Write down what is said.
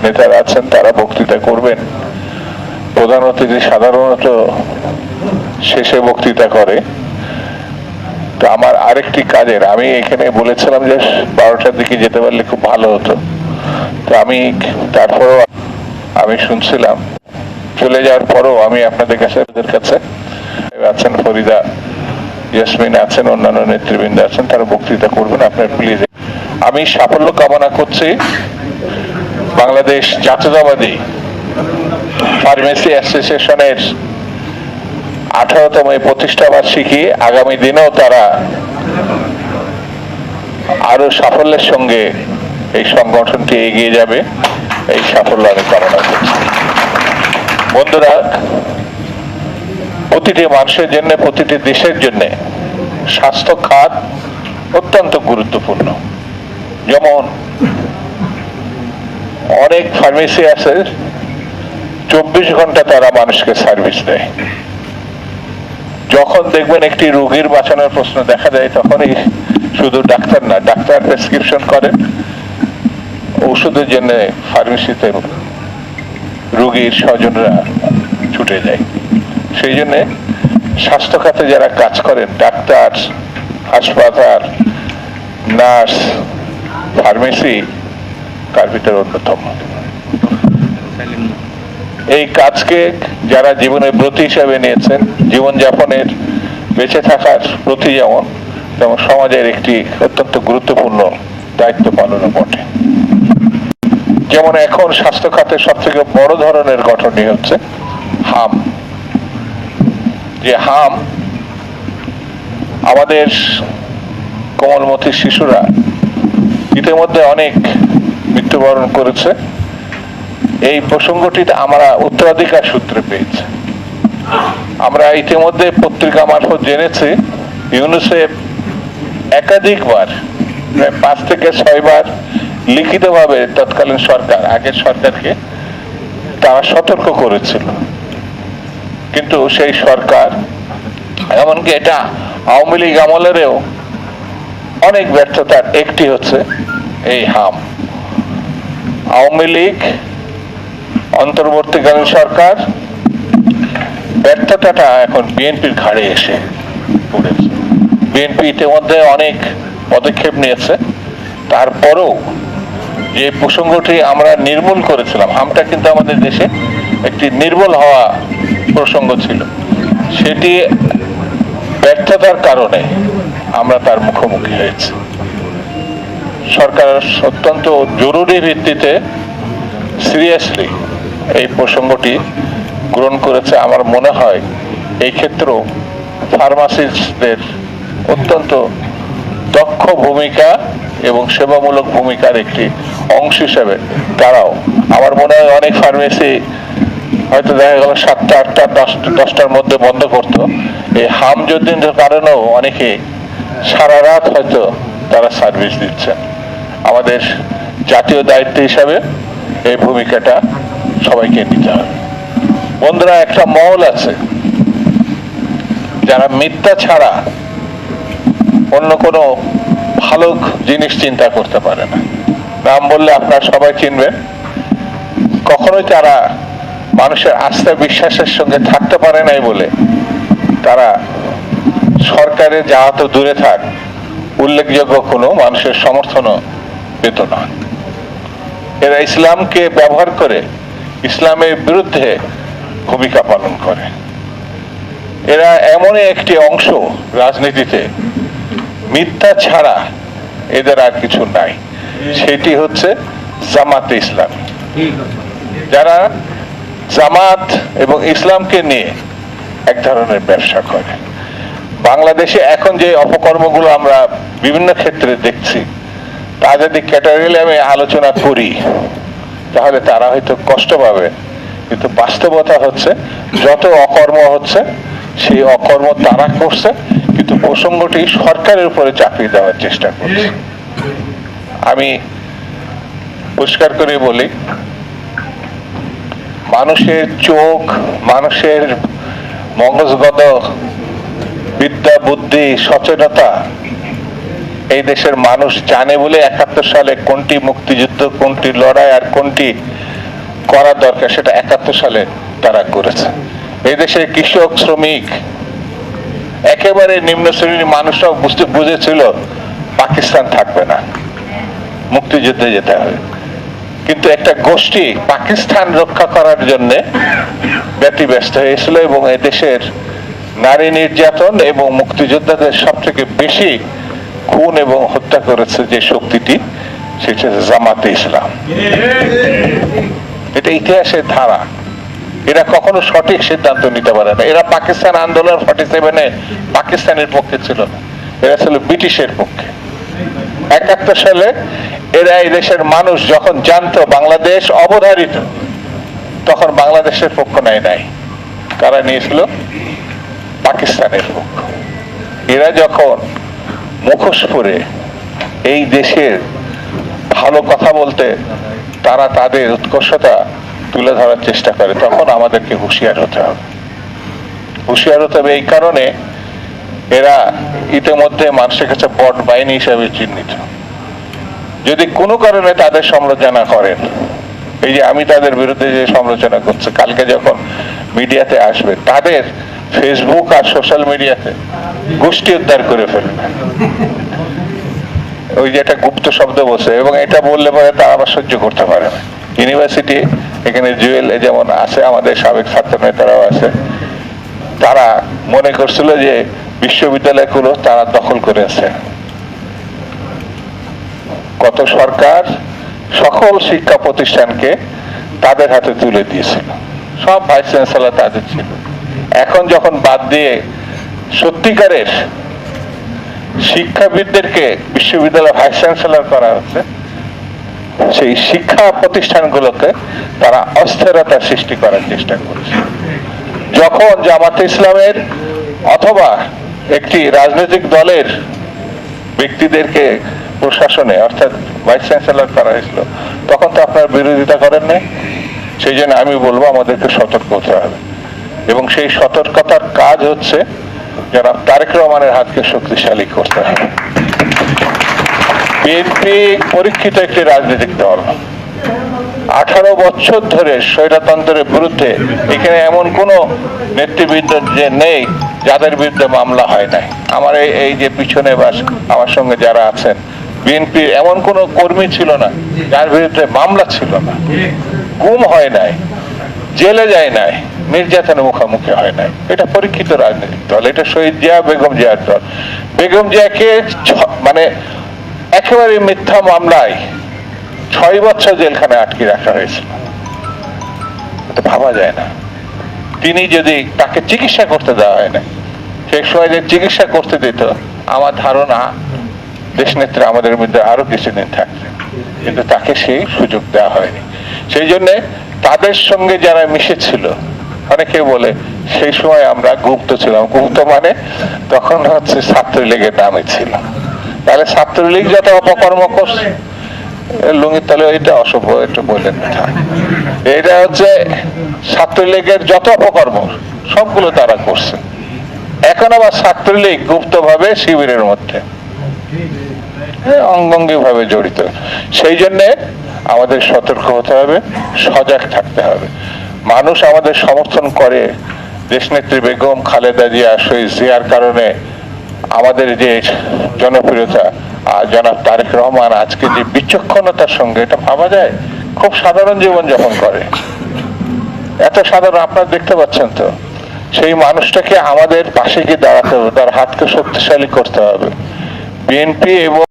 নেতারা আছেন তারা বক্তৃতা করবেন। প্রধান অতিথি সাধারণত শেষে বক্তৃতা করে। তো আমার আরেকটি কাজের, আমি এখানে বলেছিলাম যে 12টার দিকে যেতে পারলে খুব ভালো হতো। তো আমি তারপরও আমি শুনছিলাম, চলে যাওয়ার পরও আমি আপনাদের কাছে আছেন ফরিদা, ইয়াসমিন আছেন, অন্যান্য নেতৃবৃন্দ আছেন, তারা বক্তৃতা করবেন। আপনার প্লিজ, আমি সাফল্য কামনা করছি। বাংলাদেশ জাতীয়তাবাদী ফার্মেসি অ্যাসোসিয়েশনের 18তম প্রতিষ্ঠা বার্ষিকী, আগামী দিনেও তারা আরো সাফল্যের সঙ্গে এই সংগঠনটি এগিয়ে যাবে, এই সাফল্য আমি কামনা করছি। বন্ধুরা, প্রতিটি মানুষের জন্য, প্রতিটি দেশের জন্য স্বাস্থ্য খাত অত্যন্ত গুরুত্বপূর্ণ। যেমন অনেক ফার্মেসি আছে 24 ঘন্টা তারা মানুষকে সার্ভিস দেয়। যখন দেখবেন একটি রোগীর বাঁচানোর প্রশ্ন দেখা যায়, তখনই শুধু ডাক্তার না, ডাক্তার প্রেসক্রিপশন করেন, ঔষধের জন্য ফার্মেসিতে রোগীর স্বজনরা ছুটে যায়। সেই জন্য স্বাস্থ্য খাতে যারা কাজ করেন, ডাক্তার, হাসপাতাল, নার্স, ফার্মেসি তার ভিতরে অন্যতম। এই কাজকে যারা জীবনের ব্রত হিসাবে নিয়েছেন, জীবনযাপনের, বেঁচে থাকার প্রতি যেমন সমাজের একটি অত্যন্ত গুরুত্বপূর্ণ দায়িত্ব পালনও বটে। যেমন এখন স্বাস্থ্য খাতের সব থেকে বড় ধরনের ঘটনাই হচ্ছে হাম। যে হাম, আমাদের কোমলমতি শিশুরা ইতিমধ্যে অনেক মৃত্যুবরণ করেছে। এই প্রসঙ্গটিতে আমরা উত্তরাধিকার সূত্রে পেয়েছি। আমরা ইতিমধ্যে পত্রিকা মারফত জেনেছি ইউনিসেফ একাধিকবার, প্রায় 5 থেকে 6 বার লিখিতভাবে তৎকালীন সরকার, আগের সরকারকে তারা সতর্ক করেছিল। কিন্তু সেই সরকার, এমনকি এটা আওয়ামী লীগ আমলেরও অনেক ব্যর্থতার একটি হচ্ছে এই হাম। আওয়ামী লীগ, অন্তর্বর্তীকালীন সরকার, ব্যর্থতাটা এখন বিএনপির ঘাড়ে এসে পড়েছে। বিএনপি ইতিমধ্যে অনেক পদক্ষেপ নিয়েছে, তারপরেও যে প্রসঙ্গটি আমরা নির্মূল করেছিলাম, হামটা কিন্তু আমাদের দেশে একটি নির্মূল হওয়া প্রসঙ্গ ছিল, সেটি ব্যর্থতার কারণে আমরা তার মুখোমুখি হয়েছি। সরকার অত্যন্ত জরুরি ভিত্তিতে সিরিয়াসলি এই প্রসঙ্গটি গ্রহণ করেছে। আমার মনে হয় এই ক্ষেত্রেও ফার্মাসিস্টদের অত্যন্ত দক্ষ ভূমিকা এবং সেবামূলক ভূমিকার একটি অংশ হিসেবে তারাও, আমার মনে হয় অনেক ফার্মেসি হয়তো দেখা গেল 7টা, 8টা, 10টার মধ্যে বন্ধ করতো। এই হাম যুদ্ধের কারণেও অনেকে সারা রাত হয়তো তারা সার্ভিস দিচ্ছেন। আমাদের জাতীয় দায়িত্ব হিসাবে এই ভূমিকাটা সবাইকে নিতে হবে। বন্ধুরা, একটা মহল আছে যারা মিথ্যা ছাড়া অন্য কোনো ভালো জিনিস চিন্তা করতে পারে না। নাম বললে আপনারা সবাই চিনবেন। কখনোই তারা মানুষের আস্থা বিশ্বাসের সঙ্গে থাকতে পারে নাই বলে তারা সরকারের যাহা তো দূরে থাক, উল্লেখযোগ্য কোনো মানুষের সমর্থনও পেত না। এরা ইসলামকে ব্যবহার করে ইসলামের বিরুদ্ধে ভূমিকা পালন করে। এরা এমনই একটি অংশ রাজনীতিতে, মিথ্যা ছাড়া এদের আর কিছু নাই। সেটি হচ্ছে জামাতে ইসলাম, যারা জামাত এবং ইসলামকে নিয়ে এক ধরনের ব্যবসা করে। বাংলাদেশে এখন যে অপকর্মগুলো আমরা বিভিন্ন ক্ষেত্রে দেখছি, তা যদি ক্যাটাগরিয়ালি আমি আলোচনা করি তাহলে তারা হয়তো কষ্ট পাবে, কিন্তু বাস্তবতা হচ্ছে যত অকর্ম হচ্ছে সেই অকর্ম তারা করছে, কিন্তু প্রসঙ্গটি সরকারের উপরে চাপিয়ে দেওয়ার চেষ্টা করছে। আমি পরিষ্কার করে বলি, মানুষের চোখ, মানুষের মগজগত বিদ্যা, বুদ্ধি, সচেতনতা এই দেশের মানুষ জানে বলে 71 সালে কোনটি মুক্তিযুদ্ধ, কোনটি লড়াই আর কোনটি করার দরকার সেটা 71 সালে তারা করেছে। এই দেশের কৃষক, শ্রমিক, একেবারে নিম্ন শ্রেণীর মানুষরাও বুঝেছিল পাকিস্তান থাকবে না, মুক্তিযুদ্ধে যেতে হবে। কিন্তু একটা গোষ্ঠী পাকিস্তান রক্ষা করার জন্য ব্যতিব্যস্ত হয়েছিল এবং এদেশের নারী নির্যাতন এবং মুক্তিযোদ্ধাদের সব থেকে বেশি খুন এবং হত্যা করেছে যে শক্তিটি, সেটা জামাতে ইসলাম। এটা ইতিহাসের ধারা। এরা কখনো সঠিক সিদ্ধান্ত নিতে পারে না। এরা পাকিস্তান আন্দোলন 47-এ পাকিস্তানের পক্ষে ছিল না, এরা ছিল ব্রিটিশের পক্ষে। 71 সালে এরা এই দেশের মানুষ যখন জানতো বাংলাদেশ অবধারিত, তখন বাংলাদেশের পক্ষ নেয় নাই, কারা নিয়েছিল? পাকিস্তানের পক্ষ। এরা যখন মুখোশ পরে এই দেশের ভালো কথা বলতে তারা তাদের উৎকর্ষতা তুলে ধরার চেষ্টা করে, তখন আমাদেরকে হুঁশিয়ার হতে হবে। হুঁশিয়ার হতে হবে এই কারণে, এরা ইতিমধ্যে মানুষের কাছে বট বাহিনী হিসাবে চিহ্নিত। যদি কোনো কারণে তাদের সমালোচনা করেন, এই যে আমি তাদের বিরুদ্ধে যে সমালোচনা করছি, কালকে যখন মিডিয়াতে আসবে তাদের ফেসবুক আর সোশ্যাল মিডিয়াতে গোষ্ঠী উদ্ধার করে ফেলবে। ওই যে একটা গুপ্ত শব্দ বসে, এবং এটা বললে পরে তারা আবার সহ্য করতে পারে না। ইউনিভার্সিটি এখানে জুয়েল যেমন আছে, আমাদের সাবেক ছাত্র নেতারাও আছে, তারা মনে করছিল যে বিশ্ববিদ্যালয়গুলো তারা দখল করেছে। কত সরকার সকল শিক্ষা প্রতিষ্ঠানকে তাদের হাতে তুলে দিয়েছিল, সব ভাইস চ্যান্সেলর তাদের ছিল। এখন যখন বাদ দিয়ে সত্যিকারের শিক্ষাবিদদেরকে বিশ্ববিদ্যালয় ভাইস চ্যান্সেলর করা হচ্ছে, সেই শিক্ষা প্রতিষ্ঠানগুলোকে তারা অস্থিরতা সৃষ্টি করার চেষ্টা করছে। যখন জামাতে ইসলামের অথবা একটি রাজনৈতিক দলের ব্যক্তিদেরকে প্রশাসনে অর্থাৎ ভাইস চ্যান্সেলর করা হয়েছিল, তখন তো আপনার বিরোধিতা করেন নাই। সেই জন্য আমি বলবো আমাদেরকে সতর্ক হতে হবে, এবং সেই সতর্কতার কাজ হচ্ছে জনাব তারেক রহমানের হাতকে শক্তিশালী করতে হবে। বিএনপি পরীক্ষিত একটি রাজনৈতিক দল, 18 বছর ধরে স্বৈরতন্ত্রের বিরুদ্ধে এখানে এমন কোন নেতৃবৃন্দ যে নেই যাদের বিরুদ্ধে মামলা হয় নাই। আমার এই যে পিছনে বা আমার সঙ্গে যারা আছেন, বিএনপির এমন কোন কর্মী ছিল না যার বিরুদ্ধে মামলা ছিল না, গুম হয় নাই, জেলে যায় নাই, নির্যাতনের মুখোমুখি হয় নাই। এটা পরীক্ষিত রাজনৈতিক দল। এটা শহীদ জিয়া, বেগম জিয়ার দল। বেগম জিয়াকে মানে একেবারে মিথ্যা মামলায় 6 বছর জেলখানায় আটকে রাখা হয়েছিল। এটা ভাবা যায় না। তিনি যদি তাকে চিকিৎসা করতে দেওয়া হয় না, সেই সময় যে চিকিৎসা করতে দিত, আমার ধারণা দেশনেত্রী আমাদের মধ্যে আরো কিছুদিন থাকতেন, কিন্তু তাকে সেই সুযোগ দেওয়া হয়নি। সেই জন্য তাদের সঙ্গে যারা মিশেছিল, অনেকে বলে সেই সময় আমরা গুপ্ত ছিলাম। গুপ্ত মানে তখন হচ্ছে ছাত্রলীগের নামে ছিল। তাহলে ছাত্রলীগ যত অপকর্ম করছে, লুঙ্গির তালে এটা অসভ্য, একটু বললেন না, এটা হচ্ছে ছাত্রলীগের যত অপকর্ম সবগুলো তারা করছে। এখন আবার ছাত্রলীগ গুপ্ত ভাবে শিবিরের মধ্যে অঙ্গাঙ্গি ভাবে জড়িত। সেই জন্য আমাদের সতর্ক হতে হবে, সজাগ থাকতে হবে। মানুষ আমাদের সমর্থন করে, দেশনেত্রী বেগম খালেদা জিয়া, শহীদ জিয়ার কারণে আমাদের যে জনপ্রিয়তা, আর জনাব তারেক রহমান আজকে যে বিচক্ষণতার সঙ্গে, এটা ভাবা যায়, খুব সাধারণ জীবন যাপন করে, এত সাধারণ আপনারা দেখতে পাচ্ছেন তো। সেই মানুষটাকে আমাদের পাশে গিয়ে দাঁড়াতে হবে, তার হাতকে শক্তিশালী করতে হবে। বিএনপি এবং